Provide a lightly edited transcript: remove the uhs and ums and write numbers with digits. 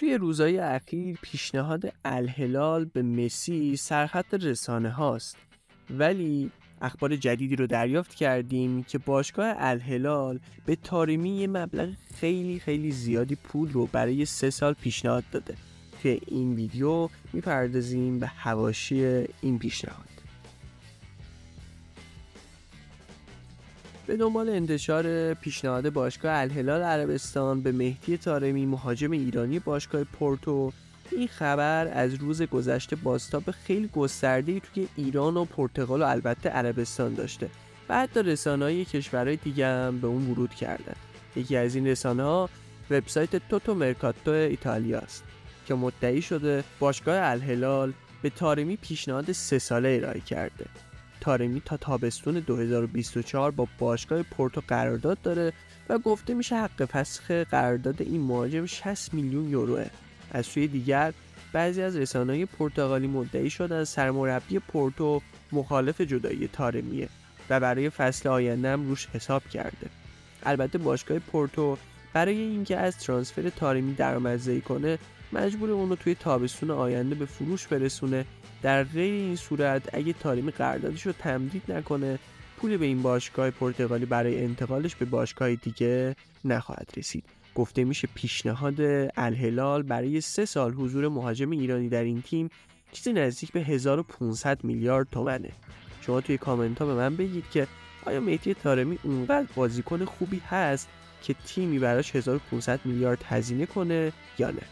توی روزهای اخیر پیشنهاد الهلال به مسی سرخط رسانه هاست، ولی اخبار جدیدی رو دریافت کردیم که باشگاه الهلال به طارمی یه مبلغ خیلی زیادی پول رو برای 3 سال پیشنهاد داده. توی این ویدیو میپردازیم به حواشی این پیشنهاد. به دنبال انتشار پیشنهاد باشگاه الهلال عربستان به مهدی طارمی مهاجم ایرانی باشگاه پورتو، این خبر از روز گذشته بازتاب خیلی گسترده‌ای توی ایران و پرتغال و البته عربستان داشته و حتی رسانه‌های کشورهای دیگه هم به اون ورود کردن. یکی از این رسانه‌ها وبسایت توتو مرکاتو ایتالیا است که مدعی شده باشگاه الهلال به طارمی پیشنهاد 3 ساله ارائه کرده. طارمی تا تابستون 2024 با باشگاه پورتو قرارداد داره و گفته میشه حق فسخ قرارداد این مهاجم 60 میلیون یوروه. از سوی دیگر بعضی از رسانه‌های پرتغالی مدعی شدن سرمربی پورتو مخالف جدایی طارمیه و برای فصل آینده هم روش حساب کرده. البته باشگاه پورتو برای اینکه از ترانسفر طارمی درآمدزایی کنه مجبور اونو توی تابستون آینده به فروش برسونه. در غیر این صورت اگه طارمی قراردادش رو تمدید نکنه پولی به این باشگاه پرتغالی برای انتقالش به باشگاه دیگه نخواهد رسید. گفته میشه پیشنهاد الهلال برای 3 سال حضور مهاجم ایرانی در این تیم چیزی نزدیک به 1500 میلیارد تومنه. شما توی کامنت ها به من بگید که آیا مهدی طارمی اونقدر بازیکن خوبی هست که تیمی براش 1500 میلیارد هزینه کنه یا نه؟